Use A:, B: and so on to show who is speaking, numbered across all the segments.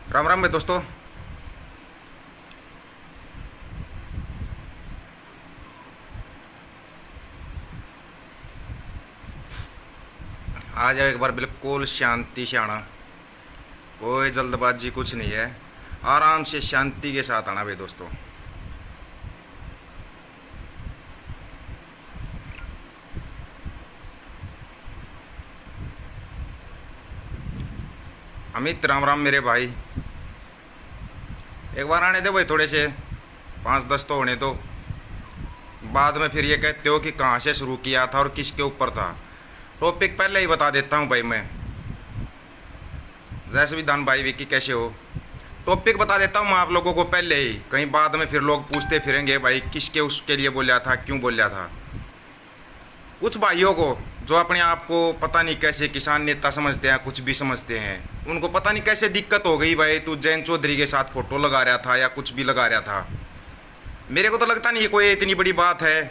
A: राम राम भाई दोस्तों। आ जाओ एक बार, बिल्कुल शांति से आना, कोई जल्दबाजी कुछ नहीं है। आराम से शांति के साथ आना भाई दोस्तों। अमित राम राम मेरे भाई। एक बार आने दो भाई, थोड़े से 5-10 तो होने दो। बाद में फिर ये कहते हो कि कहाँ से शुरू किया था और किसके ऊपर था। टॉपिक पहले ही बता देता हूँ भाई मैं। जैसे भी दान भाई विकी कैसे हो, टॉपिक बता देता हूँ मैं आप लोगों को पहले ही, कहीं बाद में फिर लोग पूछते फिरेंगे भाई किसके उसके लिए बोला था, क्यों बोला था। कुछ भाइयों को जो अपने आप को पता नहीं कैसे किसान नेता समझते हैं, कुछ भी समझते हैं, उनको पता नहीं कैसे दिक्कत हो गई भाई तू जयंत चौधरी के साथ फोटो लगा रहा था या कुछ भी लगा रहा था। मेरे को तो लगता नहीं ये कोई इतनी बड़ी बात है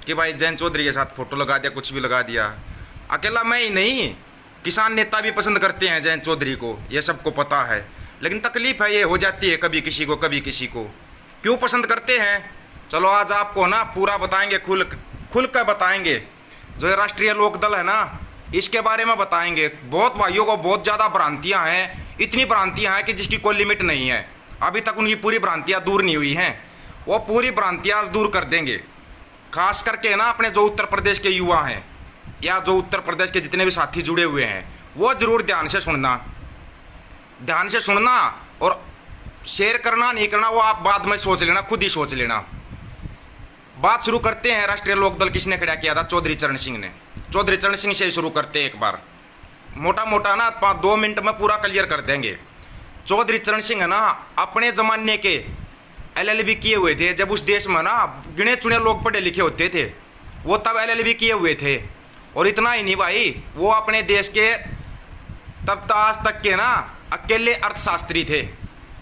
A: कि भाई जयंत चौधरी के साथ फोटो लगा दिया, कुछ भी लगा दिया। अकेला मैं ही नहीं, किसान नेता भी पसंद करते हैं जयंत चौधरी को, ये सबको पता है। लेकिन तकलीफ है ये हो जाती है कभी किसी को कभी किसी को। क्यों पसंद करते हैं, चलो आज आपको ना पूरा बताएंगे, खुल कर बताएंगे। जो ये राष्ट्रीय लोकदल है ना, इसके बारे में बताएंगे। बहुत भाइयों को बहुत ज़्यादा भ्रांतियाँ हैं, इतनी भ्रांतियाँ हैं कि जिसकी कोई लिमिट नहीं है। अभी तक उनकी पूरी भ्रांतियाँ दूर नहीं हुई हैं, वो पूरी भ्रांतियाँ आज दूर कर देंगे। खास करके ना अपने जो उत्तर प्रदेश के युवा हैं या जो उत्तर प्रदेश के जितने भी साथी जुड़े हुए हैं, वो ज़रूर ध्यान से सुनना और शेयर करना नहीं करना वो आप बाद में सोच लेना, खुद ही सोच लेना। बात शुरू करते हैं। राष्ट्रीय लोकदल किसने खड़ा किया था? चौधरी चरण सिंह ने। चौधरी चरण सिंह से ही शुरू करते हैं एक बार, मोटा मोटा ना 2 मिनट में पूरा क्लियर कर देंगे। चौधरी चरण सिंह है ना, अपने ज़माने के LLB किए हुए थे। जब उस देश में ना गिने चुने लोग पढ़े लिखे होते थे, वो तब LLB किए हुए थे। और इतना ही नहीं भाई, वो अपने देश के तब तक आज तक के ना अकेले अर्थशास्त्री थे,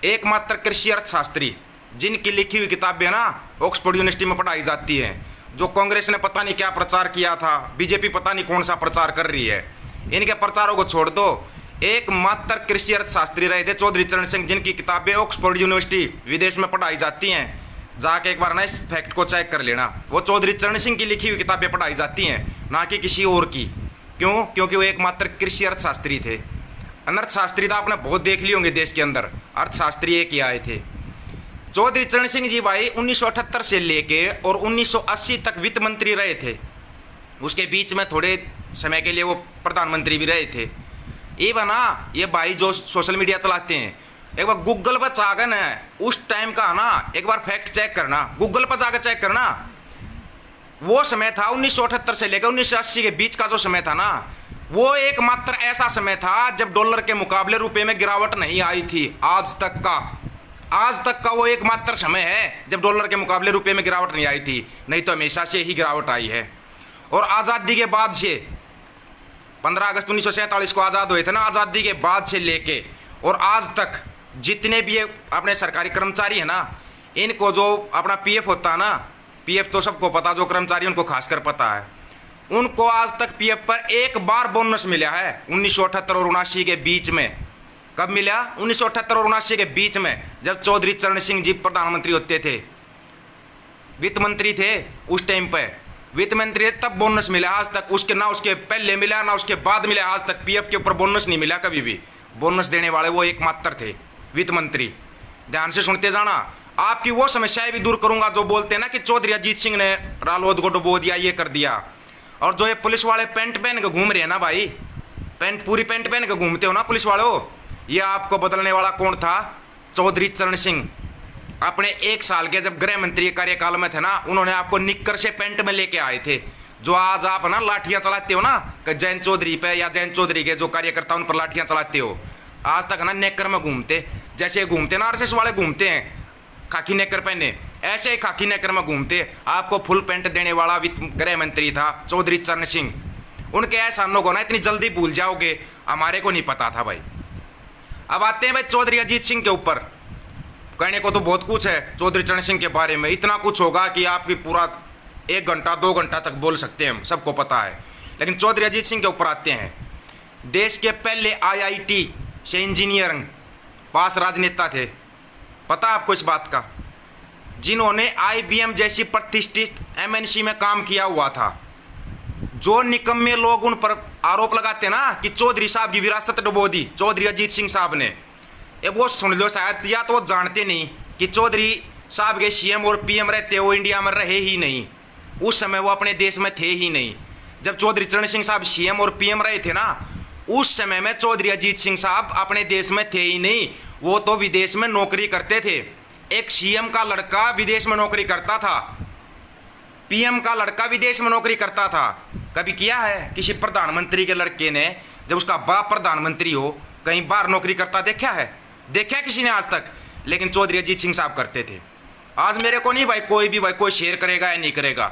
A: एकमात्र कृषि अर्थशास्त्री, जिनकी लिखी हुई किताबें ना ऑक्सफोर्ड यूनिवर्सिटी में पढ़ाई जाती हैं। जो कांग्रेस ने पता नहीं क्या प्रचार किया था, बीजेपी पता नहीं कौन सा प्रचार कर रही है, इनके प्रचारों को छोड़ दो। एकमात्र कृषि अर्थशास्त्री रहे थे चौधरी चरण सिंह, जिनकी किताबें ऑक्सफोर्ड यूनिवर्सिटी विदेश में पढ़ाई जाती हैं। जाके एक बार ना इस फैक्ट को चेक कर लेना, वो चौधरी चरण सिंह की लिखी हुई किताबें पढ़ाई जाती हैं, ना कि किसी और की। क्यों? क्योंकि वो एकमात्र कृषि अर्थशास्त्री थे। अर्थशास्त्री तो आपने बहुत देख लिए होंगे देश के अंदर, अर्थशास्त्री एक ही आए थे। चौधरी चरण सिंह जी भाई 1978 से लेके और 1980 तक वित्त मंत्री रहे थे। उसके बीच में थोड़े समय के लिए वो प्रधानमंत्री भी रहे थे। ये बना ये भाई जो सोशल मीडिया चलाते हैं, एक बार गूगल पर जाकर ना उस टाइम का ना एक बार फैक्ट चेक करना, गूगल पर जाकर चेक करना। वो समय था 1978 से लेकर 1980 के बीच का जो समय था ना, वो एकमात्र ऐसा समय था जब डॉलर के मुकाबले रुपए में गिरावट नहीं आई थी। आज तक का वो एकमात्र समय है जब डॉलर के मुकाबले रुपए में गिरावट नहीं आई थी, नहीं तो हमेशा से ही गिरावट आई है। और आज़ादी के बाद से 15 अगस्त 1947 को आज़ाद हुए थे ना, आज़ादी के बाद से लेके और आज तक जितने भी अपने सरकारी कर्मचारी हैं ना, इनको जो अपना PF होता है ना, PF तो सबको पता, जो कर्मचारी उनको खासकर पता है, उनको आज तक PF पर एक बार बोनस मिला है 1978 और 79 के बीच में। कब मिला? 1978 और 79 के बीच में, जब चौधरी चरण सिंह जी प्रधानमंत्री होते थे, वित्त मंत्री थे उस टाइम पे, वित्त मंत्री तब बोनस मिला। आज तक उसके ना उसके पहले मिला ना उसके बाद मिला, आज तक PF के ऊपर बोनस नहीं मिला कभी भी। बोनस देने वाले वो एकमात्र थे वित्त मंत्री। ध्यान से सुनते जाना, आपकी वो समस्याएं भी दूर करूंगा जो बोलते हैं ना कि चौधरी अजीत सिंह ने रालोद को डुबो दिया, ये कर दिया। और जो ये पुलिस वाले पैंट पहन के घूम रहे हैं ना भाई, पूरी पैंट पहन के घूमते हो ना पुलिस वालों, ये आपको बदलने वाला कौन था? चौधरी चरण सिंह। अपने 1 साल के जब गृह मंत्री कार्यकाल में थे ना, उन्होंने आपको निक्कर से पैंट में लेके आए थे। जो आज आप ना लाठियां चलाते हो ना जयंत चौधरी पे, या जयंत चौधरी के जो कार्यकर्ता उन पर लाठियां चलाते हो, आज तक ना नेकर में घूमते, जैसे घूमते ना RSS वाले घूमते हैं खाकी नेकर पहने, ऐसे ही खाकी नेकर में घूमते। आपको फुल पैंट देने वाला वित्त गृह मंत्री था चौधरी चरण सिंह। उनके एहसानों को ना इतनी जल्दी भूल जाओगे, हमारे को नहीं पता था भाई। अब आते हैं भाई चौधरी अजीत सिंह के ऊपर। कहने को तो बहुत कुछ है चौधरी चरण सिंह के बारे में, इतना कुछ होगा कि आपकी पूरा 1 घंटा 2 घंटा तक बोल सकते हैं, हम सबको पता है। लेकिन चौधरी अजीत सिंह के ऊपर आते हैं। देश के पहले IIT से इंजीनियरिंग पास राजनेता थे, पता आपको इस बात का, जिन्होंने आईबीएम जैसी प्रतिष्ठित एमएनसी में काम किया हुआ था। जो निकम्मे लोग उन पर आरोप लगाते ना कि चौधरी साहब की विरासत डुबो दी चौधरी अजीत सिंह साहब ने, ये वो सुन लो शायद, या तो वो जानते नहीं कि चौधरी साहब के सीएम और पीएम रहते वो इंडिया में रहे ही नहीं, उस समय वो अपने देश में थे ही नहीं। जब चौधरी चरण सिंह साहब सीएम और पीएम रहे थे ना, उस समय में चौधरी अजीत सिंह साहब अपने देश में थे ही नहीं, वो तो विदेश में नौकरी करते थे। एक सीएम का लड़का विदेश में नौकरी करता था, पीएम का लड़का विदेश में नौकरी करता था। कभी किया है किसी प्रधानमंत्री के लड़के ने, जब उसका बाप प्रधानमंत्री हो, कहीं बाहर नौकरी करता देखा है? देखा किसी ने आज तक? लेकिन चौधरी अजीत सिंह साहब करते थे। आज मेरे को नहीं भाई कोई भी भाई कोई शेयर करेगा या नहीं करेगा,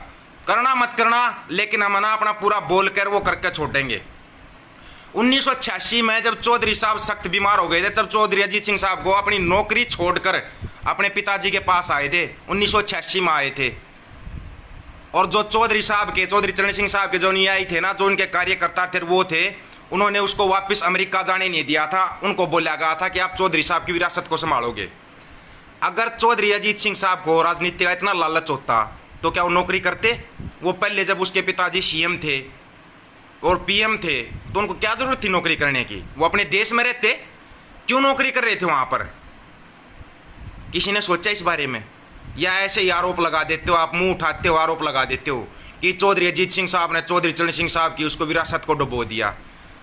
A: करना मत करना, लेकिन हम ना अपना पूरा बोल कर वो करके छोड़ेंगे। 1986 में जब चौधरी साहब सख्त बीमार हो गए थे, तब चौधरी अजीत सिंह साहब को अपनी नौकरी छोड़कर अपने पिताजी के पास आए थे। 1986 में आए थे। और जो चौधरी साहब के, चौधरी चरण सिंह साहब के जो अनुयायी थे ना, जो उनके कार्यकर्ता थे वो थे, उन्होंने उसको वापस अमेरिका जाने नहीं दिया था। उनको बोला गया था कि आप चौधरी साहब की विरासत को संभालोगे। अगर चौधरी अजीत सिंह साहब को राजनीति का इतना लालच होता तो क्या वो नौकरी करते? वो पहले जब उसके पिताजी सीएम थे और पीएम थे तो उनको क्या जरूरत थी नौकरी करने की? वो अपने देश में रहते, क्यों नौकरी कर रहे थे वहां पर? किसी ने सोचा इस बारे में? या ऐसे ही आरोप लगा देते हो, आप मुंह उठाते हो, आरोप लगा देते हो कि चौधरी अजीत सिंह साहब ने चौधरी चरण सिंह साहब की उसको विरासत को डुबो दिया।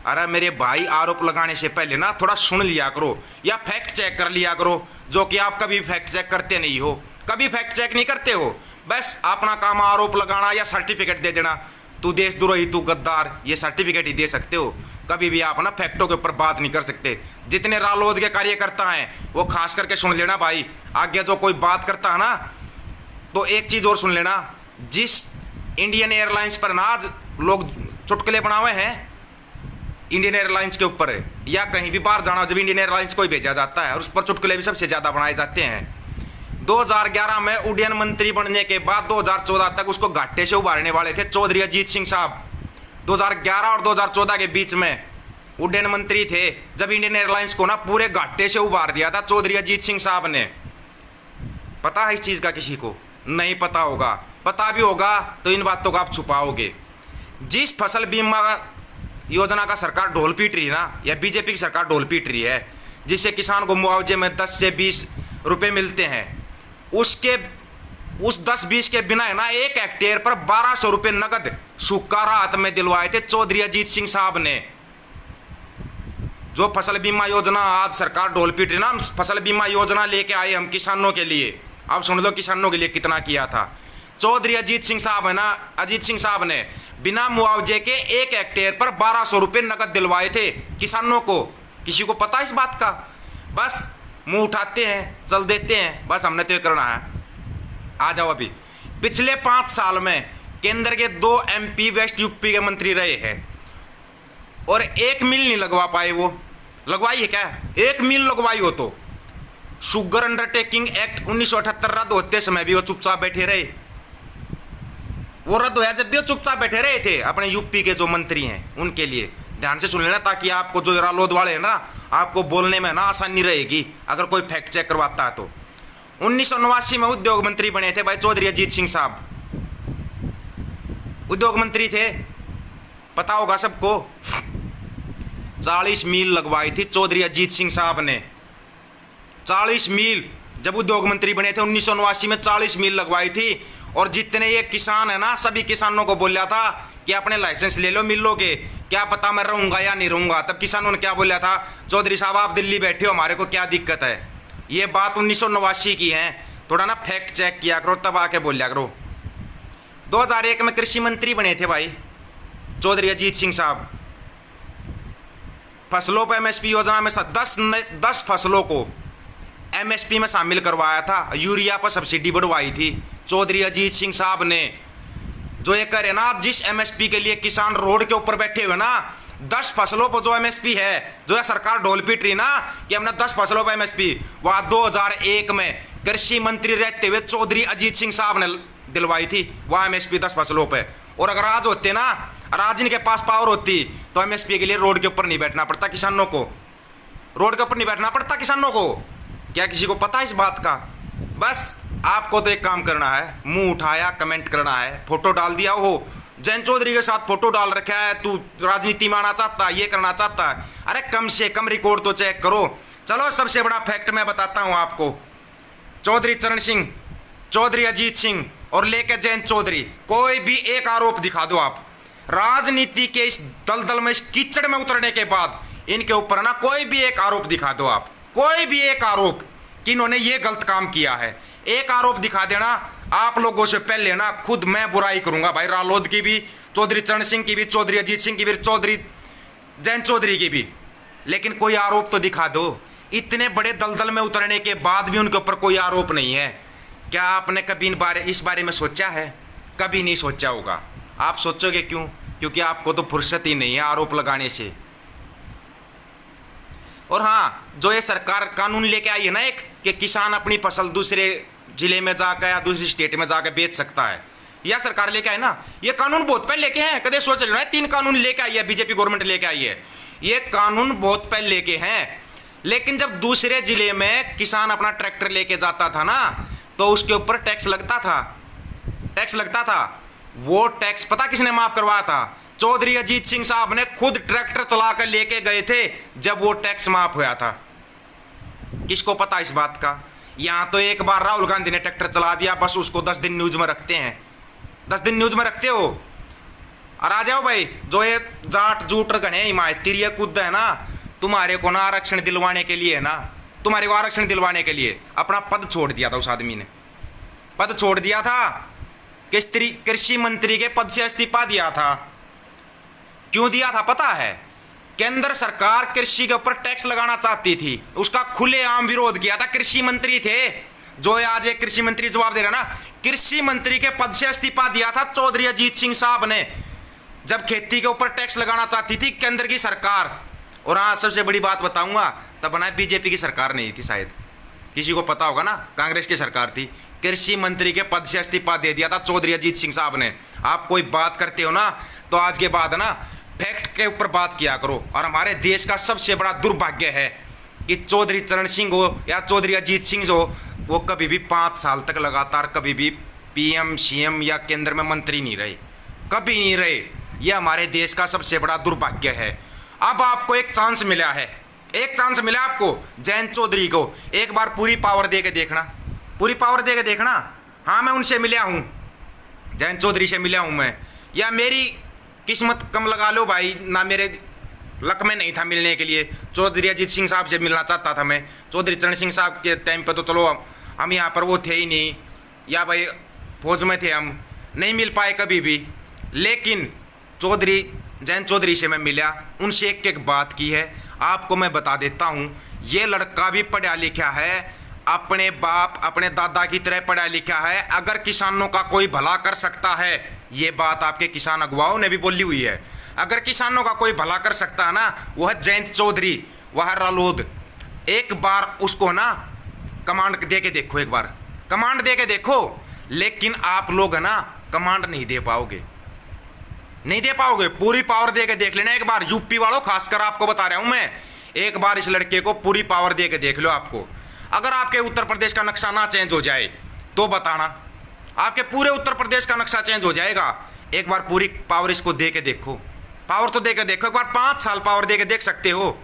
A: अरे मेरे भाई, आरोप लगाने से पहले ना थोड़ा सुन लिया करो या फैक्ट चेक कर लिया करो, जो कि आप कभी फैक्ट चेक करते नहीं हो, कभी फैक्ट चेक नहीं करते हो। बस अपना काम आरोप लगाना या सर्टिफिकेट दे देना, तू देशद्रोही, तू गद्दार, ये सर्टिफिकेट ही दे सकते हो। कभी भी आप ना फैक्टों के ऊपर बात नहीं कर सकते। जितने रालोद के कार्यकर्ता हैं वो खास करके सुन लेना भाई, आगे जो कोई बात करता है ना तो एक चीज़ और सुन लेना, जिस इंडियन एयरलाइंस पर ना आज लोग चुटकुले बनाए हैं, इंडियन एयरलाइंस के ऊपर या कहीं भी बाहर जाना, जब इंडियन एयरलाइंस को ही भेजा जाता है और उस पर चुटकुले भी सबसे ज़्यादा बनाए जाते हैं। 2011 में उड्डयन मंत्री बनने के बाद 2014 तक उसको घाटे से उभारने वाले थे चौधरी अजीत सिंह साहब। 2011 और 2014 के बीच में उड्डयन मंत्री थे, जब इंडियन एयरलाइंस को ना पूरे घाटे से उभार दिया था चौधरी अजीत सिंह साहब ने। पता है इस चीज़ का? किसी को नहीं पता होगा, पता भी होगा तो इन बातों को आप छुपाओगे। जिस फसल बीमा योजना का सरकार ढोल पीट रही है ना, या बीजेपी की सरकार ढोल पीट रही है, जिससे किसान को मुआवजे में 10 से 20 रुपए मिलते हैं, उसके उस 10-20 के बिना है ना 1 हेक्टेयर पर 1200 रुपये नगद सूखा राहत में दिलवाए थे चौधरी अजीत सिंह साहब ने। जो फसल बीमा योजना आज सरकार ढोल पीट रही ना, फसल बीमा योजना लेके आए हम किसानों के लिए। अब सुन लो किसानों के लिए कितना किया था चौधरी अजीत सिंह साहब है ना, अजीत सिंह साहब ने बिना मुआवजे के 1 हेक्टेयर पर 1200 रुपये नगद दिलवाए थे किसानों को। किसी को पता इस बात का? बस मुंह उठाते हैं, चल देते हैं, बस हमने तो ये करना है। आ जाओ। अभी पिछले 5 साल में केंद्र के 2 एमपी वेस्ट यूपी के मंत्री रहे हैं और 1 मील नहीं लगवा पाए। वो लगवाई है क्या? 1 मील लगवाई हो तो। शुगर अंडरटेकिंग एक्ट 1978 रद्द होते समय भी वो चुपचाप बैठे रहे। वो रद्द होया जब भी वो चुपचाप बैठे रहे थे। अपने यूपी के जो मंत्री हैं उनके लिए ध्यान से सुन लेना, ताकि आपको जो रालोद वाले हैं ना, आपको बोलने में ना आसानी रहेगी अगर कोई फैक्ट चेक करवाता है तो। 1989 में उद्योग मंत्री बने थे भाई चौधरी अजीत सिंह साहब। उद्योग मंत्री थे, पता होगा सबको। 40 मील लगवाई थी चौधरी अजीत सिंह साहब ने। 40 मील जब उद्योग मंत्री बने थे 1989 में 40 मील लगवाई थी। और जितने ये किसान है ना, सभी किसानों को बोला था कि अपने लाइसेंस ले लो मिलों के, क्या पता मैं रहूंगा या नहीं रहूंगा। तब किसानों ने क्या बोला था? चौधरी साहब आप दिल्ली बैठे हो, हमारे को क्या दिक्कत है। ये बात 1989 की है, थोड़ा ना फैक्ट चेक किया करो, तब आके बोलिया करो। 2001 में कृषि मंत्री बने थे भाई चौधरी अजीत सिंह साहब। फसलों पर एमएसपी योजना में 10 फसलों को एमएसपी में शामिल करवाया था। यूरिया पर सब्सिडी बढ़वाई थी चौधरी अजीत सिंह साहब ने। जो ये करे ना, जिस एमएसपी के लिए किसान रोड के ऊपर बैठे हुए ना, 10 फसलों पर जो एमएसपी है, जो है सरकार ढोल पीट रही ना कि हमने 10 फसलों पर एमएसपी, वह 2001 में कृषि मंत्री रहते हुए चौधरी अजीत सिंह साहब ने दिलवाई थी वह एमएसपी 10 फसलों पे। और अगर आज होते ना, और आज इनके पास पावर होती तो एमएसपी के लिए रोड के ऊपर नहीं बैठना पड़ता किसानों को। रोड के ऊपर नहीं बैठना पड़ता किसानों को? क्या किसी को पता है इस बात का? बस आपको तो एक काम करना है, मुंह उठाया कमेंट करना है, फोटो डाल दिया हो जयंत चौधरी के साथ फोटो डाल रखा है, तू राजनीति में आना चाहता है, ये करना चाहता है, अरे कम से कम रिकॉर्ड तो चेक करो। चलो सबसे बड़ा फैक्ट मैं बताता हूं आपको, चौधरी चरण सिंह, चौधरी अजीत सिंह और लेकर जयंत चौधरी, कोई भी एक आरोप दिखा दो आप राजनीति के इस दलदल में, इस कीचड़ में उतरने के बाद इनके ऊपर ना कोई भी एक आरोप दिखा दो आप, कोई भी एक आरोप कि इन्होंने ये गलत काम किया है, एक आरोप दिखा देना। आप लोगों से पहले ना खुद मैं बुराई करूंगा भाई, रालोद की भी, चौधरी चरण सिंह की भी, चौधरी अजीत सिंह की भी, चौधरी जयंत चौधरी की भी, लेकिन कोई आरोप तो दिखा दो। इतने बड़े दलदल में उतरने के बाद भी उनके ऊपर कोई आरोप नहीं है। क्या आपने कभी इस बारे में सोचा है? कभी नहीं सोचा होगा। आप सोचोगे क्यों? क्योंकि आपको तो फुर्सत ही नहीं है आरोप लगाने से। और हाँ, जो ये सरकार कानून लेके आई है ना एक, कि किसान अपनी फसल दूसरे जिले में जाकर या दूसरी स्टेट में जाकर बेच सकता है, यह सरकार लेके आई ना, ये कानून बहुत पहले लेके हैं, कदे सोच रहे हो? 3 कानून लेके आई है बीजेपी गवर्नमेंट लेके आई है, ये कानून बहुत पहले लेके हैं। लेकिन जब दूसरे जिले में किसान अपना ट्रैक्टर लेके जाता था ना, तो उसके ऊपर टैक्स लगता था, टैक्स लगता था। वो टैक्स पता किसने माफ करवाया था? चौधरी अजीत सिंह साहब ने खुद ट्रैक्टर चलाकर लेके गए थे जब वो टैक्स माफ हुआ था। किसको पता इस बात का? यहां तो एक बार राहुल गांधी ने ट्रैक्टर चला दिया, बस उसको 10 दिन न्यूज में रखते हैं, 10 दिन न्यूज में रखते हो। और आ जाओ भाई, जो ये जाट जूट गणे हिमायती कूद है ना, तुम्हारे को ना आरक्षण दिलवाने के लिए ना, तुम्हारे को आरक्षण दिलवाने के लिए अपना पद छोड़ दिया था। उस आदमी ने पद छोड़ दिया था, कृषि मंत्री के पद से इस्तीफा दिया था। क्यों दिया था पता है? केंद्र सरकार कृषि के ऊपर टैक्स लगाना चाहती थी, उसका खुलेआम विरोध किया था। कृषि मंत्री थे, जो आज एक कृषि मंत्री जवाब दे रहा ना, कृषि मंत्री के पद से इस्तीफा दिया था चौधरी अजीत सिंह साहब ने, जब खेती के ऊपर टैक्स लगाना चाहती थी केंद्र की सरकार। और हाँ, सबसे बड़ी बात बताऊंगा, तब ना बीजेपी की सरकार नहीं थी, शायद किसी को पता होगा ना, कांग्रेस की सरकार थी। कृषि मंत्री के पद से इस्तीफा दे दिया था चौधरी अजीत सिंह साहब ने। आप कोई बात करते हो ना, तो आज के बाद ना फैक्ट के ऊपर बात किया करो। और हमारे देश का सबसे बड़ा दुर्भाग्य है कि चौधरी चरण सिंह हो या चौधरी अजीत सिंह हो, वो कभी भी 5 साल तक लगातार कभी भी पीएम सीएम या केंद्र में मंत्री नहीं रहे, कभी नहीं रहे। यह हमारे देश का सबसे बड़ा दुर्भाग्य है। अब आपको एक चांस मिला है, एक चांस मिला आपको, जयंत चौधरी को एक बार पूरी पावर दे के देखना, पूरी पावर दे के देखना। हाँ, मैं उनसे मिला हूँ, जयंत चौधरी से मिला हूँ मैं, या मेरी किस्मत कम लगा लो भाई, ना मेरे लक में नहीं था मिलने के लिए। चौधरी अजीत सिंह साहब से मिलना चाहता था मैं, चौधरी चरण सिंह साहब के टाइम पे तो चलो हम यहाँ पर वो थे ही नहीं, या भाई फौज में थे, हम नहीं मिल पाए कभी भी। लेकिन जयंत चौधरी से मैं मिला, उनसे एक एक बात की है। आपको मैं बता देता हूँ, ये लड़का भी पढ़ा लिखा है, अपने बाप अपने दादा की तरह पढ़ा लिखा है। अगर किसानों का कोई भला कर सकता है, ये बात आपके किसान अगुवाओं ने भी बोली हुई है, अगर किसानों का कोई भला कर सकता है ना, वह जयंत चौधरी, वह रालोद। एक बार उसको ना कमांड दे के देखो, एक बार कमांड दे के देखो। लेकिन आप लोग है ना कमांड नहीं दे पाओगे, नहीं दे पाओगे। पूरी पावर दे के देख लेना एक बार, यूपी वालों खासकर आपको बता रहा हूं मैं, एक बार इस लड़के को पूरी पावर दे के देख लो। आपको अगर आपके उत्तर प्रदेश का नक्शा ना चेंज हो जाए तो बताना, आपके पूरे उत्तर प्रदेश का नक्शा चेंज हो जाएगा। एक बार पूरी पावर इसको दे के देखो, पावर तो दे के देखो एक बार, 5 साल पावर दे के देख सकते हो।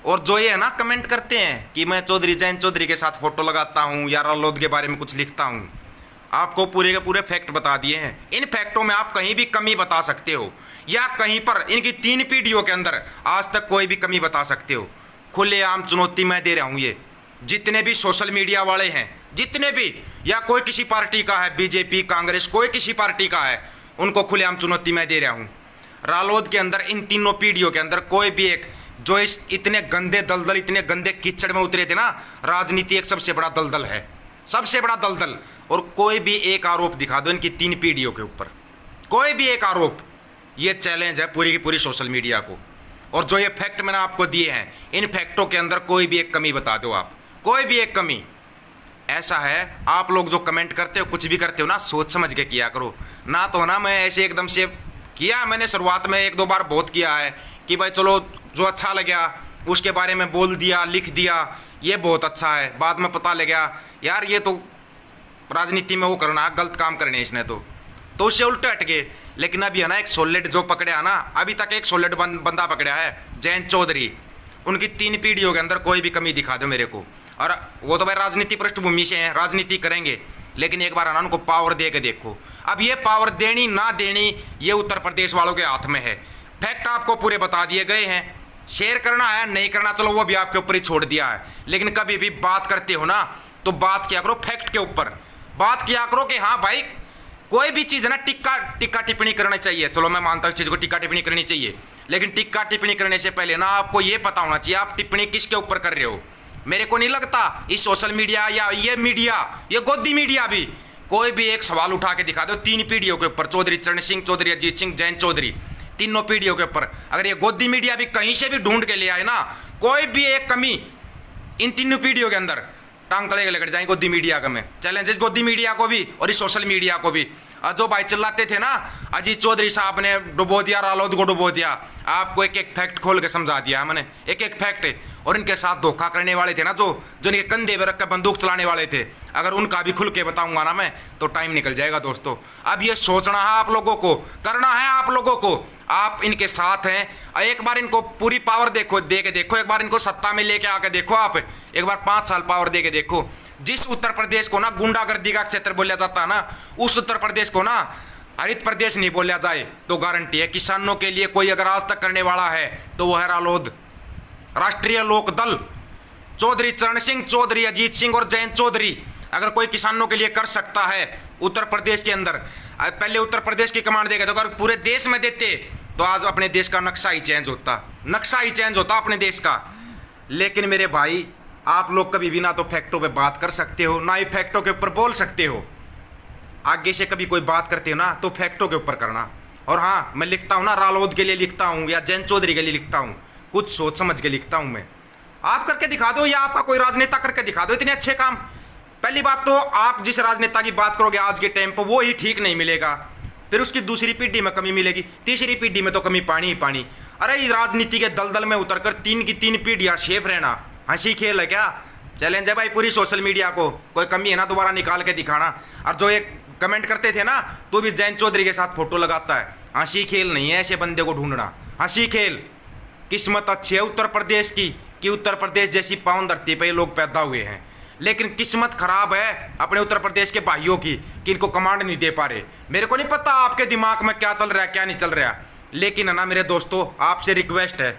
A: और जो ये है ना कमेंट करते हैं कि मैं जयंत चौधरी के साथ फोटो लगाता हूं या रालोद के बारे में कुछ लिखता हूं, आपको पूरे के पूरे फैक्ट बता दिए हैं। इन फैक्टों में आप कहीं भी कमी बता सकते हो, या कहीं पर इनकी 3 पीढ़ियों के अंदर आज तक कोई भी कमी बता सकते हो। खुलेआम चुनौती मैं दे रहा हूं, ये जितने भी सोशल मीडिया वाले हैं, जितने भी, या कोई किसी पार्टी का है, बीजेपी कांग्रेस कोई किसी पार्टी का है, उनको खुलेआम चुनौती मैं दे रहा हूं। रालोद के अंदर इन तीनों पीढ़ियों के अंदर कोई भी एक जो इस इतने गंदे दलदल, इतने गंदे कीचड़ में उतरे थे ना, राजनीति एक सबसे बड़ा दलदल है, सबसे बड़ा दलदल। और कोई भी एक आरोप दिखा दो इनकी 3 पीढ़ियों के ऊपर, कोई भी एक आरोप, ये चैलेंज है पूरी की पूरी सोशल मीडिया को। और जो ये फैक्ट मैंने आपको दिए हैं, इन फैक्टों के अंदर कोई भी एक कमी बता दो आप, कोई भी एक कमी। ऐसा है, आप लोग जो कमेंट करते हो, कुछ भी करते हो ना, सोच समझ के किया करो ना। तो ना मैं ऐसे एकदम से किया, मैंने शुरुआत में 1-2 बार बहुत किया है कि भाई चलो जो अच्छा लगा उसके बारे में बोल दिया, लिख दिया, ये बहुत अच्छा है। बाद में पता लगा यार ये तो राजनीति में वो करना, गलत काम करने इसने तो उससे उल्टे हट गए। लेकिन अभी है ना एक सोलिड जो पकड़ा ना, अभी तक एक सोलिड बंदा पकड़ा है, जयंत चौधरी। उनकी 3 पीढ़ियों के अंदर कोई भी कमी दिखा दो मेरे को। और वो तो भाई राजनीति पृष्ठभूमि से हैं, राजनीति करेंगे, लेकिन एक बार है ना उनको पावर दे के देखो। अब ये पावर देनी ना देनी ये उत्तर प्रदेश वालों के हाथ में है। फैक्ट आपको पूरे बता दिए गए हैं। शेयर करना है नहीं करना चलो वो भी आपके ऊपर ही छोड़ दिया है। लेकिन कभी भी बात करते हो ना तो बात किया करो फैक्ट के ऊपर, बात किया करो कि हाँ भाई कोई भी चीज़ है ना टिक्का टिप्पणी करना चाहिए। चलो मैं मानता हूँ इस चीज़ को टिक्का टिप्पणी करनी चाहिए, लेकिन टिक्का टिप्पणी करने से पहले ना आपको ये पता होना चाहिए आप टिप्पणी किसके ऊपर कर रहे हो। मेरे को नहीं लगता इस सोशल मीडिया या ये मीडिया, ये गोदी मीडिया भी कोई भी एक सवाल उठा के दिखा दो 3 पीढ़ियों के ऊपर, चौधरी चरण सिंह, चौधरी अजीत सिंह, जयंत चौधरी, तीनों पीढ़ियों के ऊपर अगर ये गोदी मीडिया भी कहीं से भी ढूंढ के ले आए ना कोई भी एक कमी इन तीनों पीढ़ियों के अंदर, टांग तले लेकर जाएंगे गोदी मीडिया का। मैं चैलेंजेस गोदी मीडिया को भी और इस सोशल मीडिया को भी। जो भाई चिल्लाते थे ना अजीत चौधरी साहब ने डुबो दिया, रालोद को डुबो दिया, आपको एक एक फैक्ट खोल के समझा दिया मैंने, एक एक फैक्ट। और इनके साथ धोखा करने वाले थे ना जो इनके कंधे पे रख कर बंदूक चलाने वाले थे, अगर उनका भी खुल के बताऊंगा ना मैं तो टाइम निकल जाएगा दोस्तों। अब ये सोचना है आप लोगों को, करना है आप लोगों को, आप इनके साथ हैं। एक बार इनको पूरी पावर दे के देखो, एक बार इनको सत्ता में लेके आके देखो, आप एक बार 5 साल पावर दे के देखो। जिस उत्तर प्रदेश को ना गुंडागर्दी का क्षेत्र बोला जाता है ना, उस उत्तर प्रदेश को ना हरित प्रदेश नहीं बोला जाए तो गारंटी है किसानों के लिए कोई अगर आज तक करने वाला है तो वो है रालोद, राष्ट्रीय लोक दल, चौधरी चरण सिंह, चौधरी अजीत सिंह और जयंत चौधरी। अगर कोई किसानों के लिए कर सकता है उत्तर प्रदेश के अंदर, पहले उत्तर प्रदेश की कमांड देगा तो अगर पूरे देश में देते तो आज अपने देश का नक्शा ही चेंज होता, नक्शा ही चेंज होता अपने देश का। लेकिन मेरे भाई आप लोग कभी भी ना तो फैक्टों पे बात कर सकते हो ना ही फैक्टों के ऊपर बोल सकते हो। आगे से कभी कोई बात करते हो ना तो फैक्टों के ऊपर करना। और हाँ मैं लिखता हूँ ना रालोद के लिए लिखता हूँ या जयंत चौधरी के लिए लिखता हूँ, कुछ सोच समझ के लिखता हूँ मैं। आप करके दिखा दो या आपका कोई राजनेता करके दिखा दो इतने अच्छे काम। पहली बात तो आप जिस राजनेता की बात करोगे आज के टाइम पर वो ही ठीक नहीं मिलेगा, फिर उसकी दूसरी पीढ़ी में कमी मिलेगी, तीसरी पीढ़ी में तो कमी पानी ही पानी। अरे राजनीति के दलदल में उतरकर 3 की 3 पीढ़ियां शेफ रहना हंसी खेल है क्या? चैलेंज है भाई पूरी सोशल मीडिया को, कोई कमी है ना दोबारा निकाल के दिखाना। और जो एक कमेंट करते थे ना तो भी जयंत चौधरी के साथ फोटो लगाता है, हंसी खेल नहीं है ऐसे बंदे को ढूंढना, हंसी खेल। किस्मत अच्छी है उत्तर प्रदेश की कि उत्तर प्रदेश जैसी पावन धरती पर ये लोग पैदा हुए हैं, लेकिन किस्मत खराब है अपने उत्तर प्रदेश के भाइयों की कि इनको कमांड नहीं दे पा रहे। मेरे को नहीं पता आपके दिमाग में क्या चल रहा है क्या नहीं चल रहा, लेकिन है ना मेरे दोस्तों आपसे रिक्वेस्ट है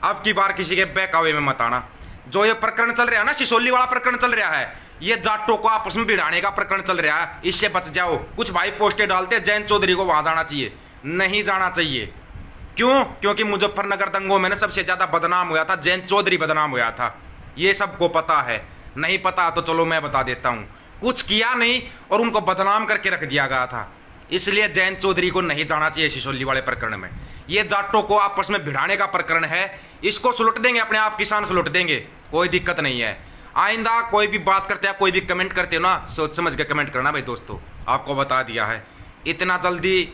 A: अब की बार किसी के बहकावे में मत आना। जो ये प्रकरण चल रहा है ना, सिसोली वाला प्रकरण चल रहा है, ये जाटों को आपस में भिड़ाने का प्रकरण चल रहा है, इससे बच जाओ। कुछ भाई पोस्टें डालते जयंत चौधरी को वहां जाना चाहिए, नहीं जाना चाहिए। क्यों? क्योंकि मुजफ्फरनगर दंगों में ना सबसे ज्यादा बदनाम हुआ था जयंत चौधरी, बदनाम हुआ था, ये सबको पता है। नहीं पता तो चलो मैं बता देता हूं, कुछ किया नहीं और उनको बदनाम करके रख दिया गया था, इसलिए जयंत चौधरी को नहीं जाना चाहिए सिसोली वाले प्रकरण में। ये जाटों को आपस में भिड़ाने का प्रकरण है, इसको सुलट देंगे अपने आप, किसान सुलट देंगे, कोई दिक्कत नहीं है। आइंदा कोई भी बात करते हैं कोई भी कमेंट करते हो ना सोच समझ के कमेंट करना भाई दोस्तों, आपको बता दिया है। इतना जल्दी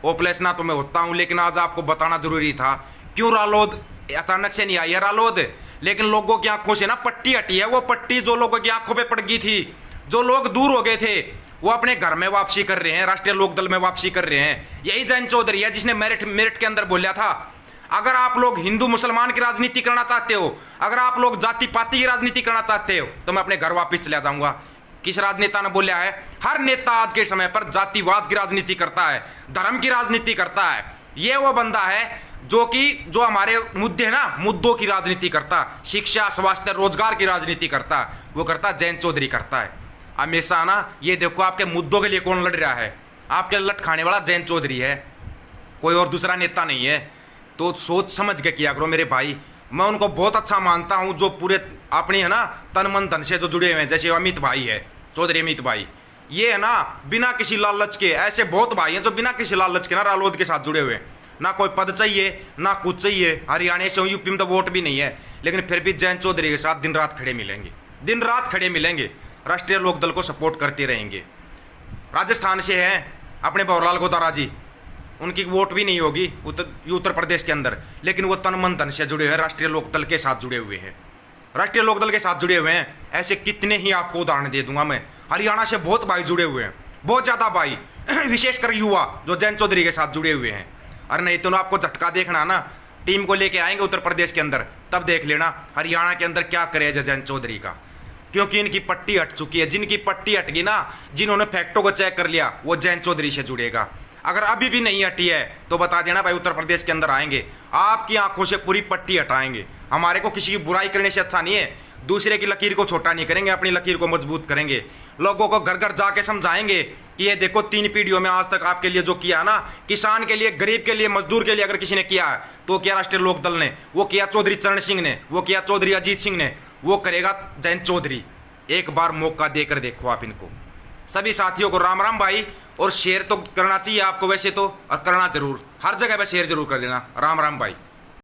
A: ओपलेस ना तो मैं होता हूं, लेकिन आज आपको बताना जरूरी था। क्यों रालोद अचानक से नहीं आई है रालोद, लेकिन लोगों की आंखों से ना पट्टी हटी है। वो पट्टी जो लोगों की आंखों पे पड़ गई थी, जो लोग दूर हो गए थे वो अपने घर में वापसी कर रहे हैं, राष्ट्रीय लोकदल में वापसी कर रहे हैं। यही जयंत चौधरी है जिसने मेरिट के अंदर बोला था अगर आप लोग हिंदू मुसलमान की राजनीति करना चाहते हो, अगर आप लोग जाति पाति की राजनीति करना चाहते हो तो मैं अपने घर वापस चला जाऊंगा। किस राजनेता ने बोला है? हर नेता आज के समय पर जातिवाद की राजनीति करता है, धर्म की राजनीति करता है। ये वो बंदा है जो हमारे मुद्दे है ना, मुद्दों की राजनीति करता, शिक्षा स्वास्थ्य रोजगार की राजनीति करता, वो करता जयंत चौधरी करता है हमेशा ना। ये देखो आपके मुद्दों के लिए कौन लड़ रहा है, आपके लट खाने वाला जयंत चौधरी है, कोई और दूसरा नेता नहीं है। तो सोच समझ के किया करो मेरे भाई। मैं उनको बहुत अच्छा मानता हूं जो पूरे अपनी है ना तन मन धन से जो जुड़े हुए हैं, जैसे अमित भाई है, चौधरी अमित भाई, ये है ना बिना किसी लालच के, ऐसे बहुत भाई हैं जो बिना किसी लालच के ना रालोद के साथ जुड़े हुए हैं। ना कोई पद चाहिए ना कुछ चाहिए, हरियाणा से यूपी में तो वोट भी नहीं है, लेकिन फिर भी जयंत चौधरी के साथ दिन रात खड़े मिलेंगे, दिन रात खड़े मिलेंगे, राष्ट्रीय लोकदल को सपोर्ट करते रहेंगे। राजस्थान से हैं अपने भंवरलाल गोदारा जी, उनकी वोट भी नहीं होगी उत्तर प्रदेश के अंदर, लेकिन वो तन मन धन से जुड़े हुए हैं, राष्ट्रीय लोकदल के साथ जुड़े हुए हैं, राष्ट्रीय लोकदल के साथ जुड़े हुए हैं। ऐसे कितने ही आपको उदाहरण दे दूंगा मैं। हरियाणा से बहुत भाई जुड़े हुए हैं, बहुत ज़्यादा भाई, विशेषकर युवा जो जयंत चौधरी के साथ जुड़े हुए हैं। और नहीं तो आपको झटका देखना ना, टीम को लेके आएंगे उत्तर प्रदेश के अंदर, तब देख लेना हरियाणा के अंदर क्या करेज है जयंत चौधरी का, क्योंकि इनकी पट्टी हट चुकी है। जिनकी पट्टी हट गई ना, जिन्होंने फैक्टों को चेक कर लिया, वो जयंत चौधरी से जुड़ेगा। अगर अभी भी नहीं हटी है तो बता देना भाई, उत्तर प्रदेश के अंदर आएंगे, आपकी आंखों से पूरी पट्टी हटाएंगे। हमारे को किसी की बुराई करने से अच्छा नहीं है, दूसरे की लकीर को छोटा नहीं करेंगे, अपनी लकीर को मजबूत करेंगे। लोगों को घर घर जाके समझाएंगे कि ये देखो 3 पीढ़ियों में आज तक आपके लिए जो किया ना, किसान के लिए, गरीब के लिए, मजदूर के लिए अगर किसी ने किया है तो किया राष्ट्रीय लोकदल ने, वो किया चौधरी चरण सिंह ने, वो किया चौधरी अजीत सिंह ने, वो करेगा जयंत चौधरी। एक बार मौका देकर देखो आप इनको। सभी साथियों को राम राम भाई, और शेयर तो करना चाहिए आपको वैसे तो, और करना जरूर, हर जगह पे शेयर जरूर कर देना। राम राम भाई।